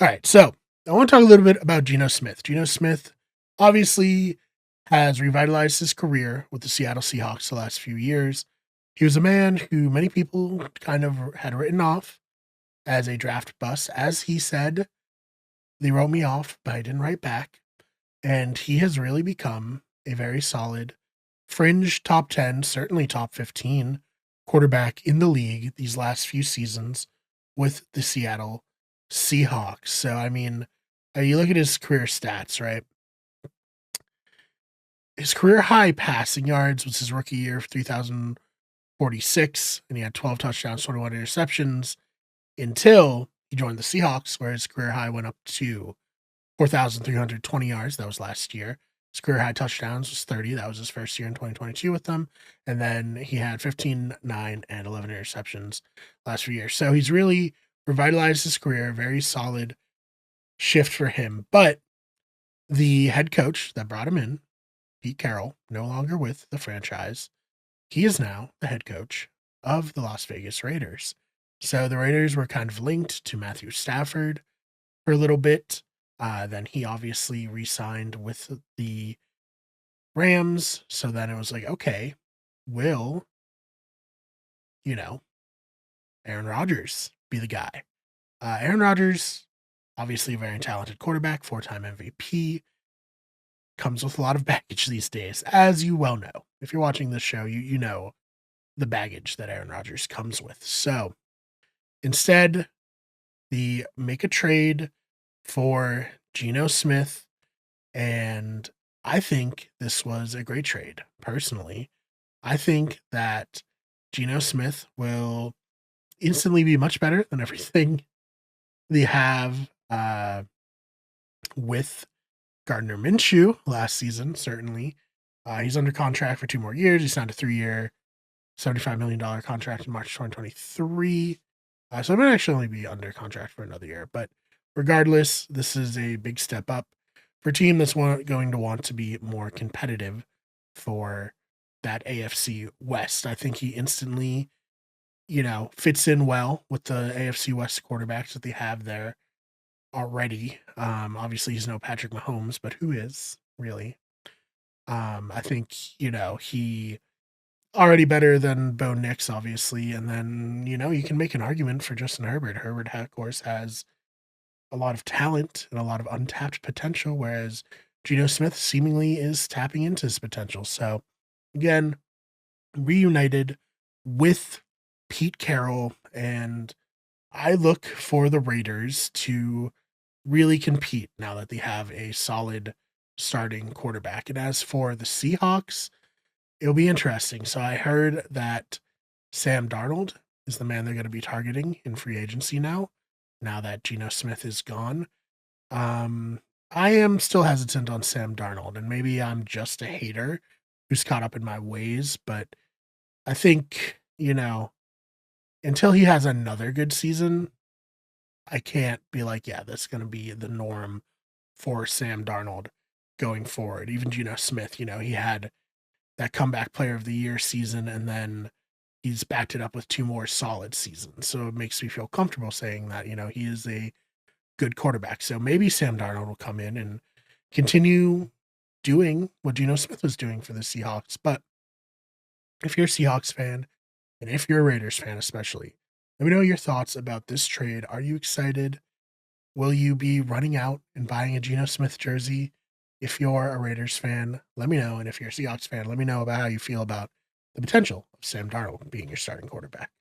All right, so I want to talk a little bit about Geno Smith. Geno Smith obviously has revitalized his career with the Seattle Seahawks the last few years. He was a man who many people kind of had written off as a draft bust. As he said, they wrote me off, but I didn't write back. And he has really become a very solid fringe top 10, certainly top 15 quarterback in the league these last few seasons with the Seattle Seahawks. So, I mean, you look at his career stats, right? His career high passing yards was his rookie year, 3,046, and he had 12 touchdowns, 21 interceptions until he joined the Seahawks, where his career high went up to 4,320 yards. That was last year. His career high touchdowns was 30. That was his first year in 2022 with them. And then he had 15, 9, and 11 interceptions last few years. So he's really revitalized his career. Very solid shift for him. But the head coach that brought him in, Pete Carroll, no longer with the franchise. He is now the head coach of the Las Vegas Raiders. So the Raiders were kind of linked to Matthew Stafford for a little bit. Then he obviously re-signed with the Rams. So then it was like, okay, will, you know, Aaron Rodgers be the guy? Aaron Rodgers, obviously a very talented quarterback, 4-time MVP, comes with a lot of baggage these days, as you well know. If you're watching this show, you know the baggage that Aaron Rodgers comes with. So instead, they make a trade for Geno Smith, and I think this was a great trade, personally. I think that Geno Smith will instantly be much better than everything they have with Gardner Minshew last season, certainly. He's under contract for 2 more years. He signed a 3-year, $75 million contract in March 2023. So it might actually only be under contract for another year. But regardless, this is a big step up for a team that's going to want to be more competitive for that AFC West. I think he instantly, fits in well with the AFC West quarterbacks that they have there already. Obviously, he's no Patrick Mahomes, but who is really? I think, he already better than Bo Nix, obviously. And then, you can make an argument for Justin Herbert. Herbert, of course, has a lot of talent and a lot of untapped potential, whereas Geno Smith seemingly is tapping into his potential. So, again, reunited with Pete Carroll, and I look for the Raiders to really compete now that they have a solid starting quarterback. And as for the Seahawks, it'll be interesting. So I heard that Sam Darnold is the man they're going to be targeting in free agency now that Geno Smith is gone. I am still hesitant on Sam Darnold, and maybe I'm just a hater who's caught up in my ways, but I think, until he has another good season, I can't be like, yeah, that's going to be the norm for Sam Darnold going forward. Even Geno Smith, he had that comeback player of the year season, and then he's backed it up with 2 more solid seasons. So it makes me feel comfortable saying that, he is a good quarterback. So maybe Sam Darnold will come in and continue doing what Geno Smith was doing for the Seahawks. But if you're a Seahawks fan, and if you're a Raiders fan especially, let me know your thoughts about this trade. Are you excited? Will you be running out and buying a Geno Smith jersey? If you're a Raiders fan, let me know. And if you're a Seahawks fan, let me know about how you feel about the potential of Sam Darnold being your starting quarterback.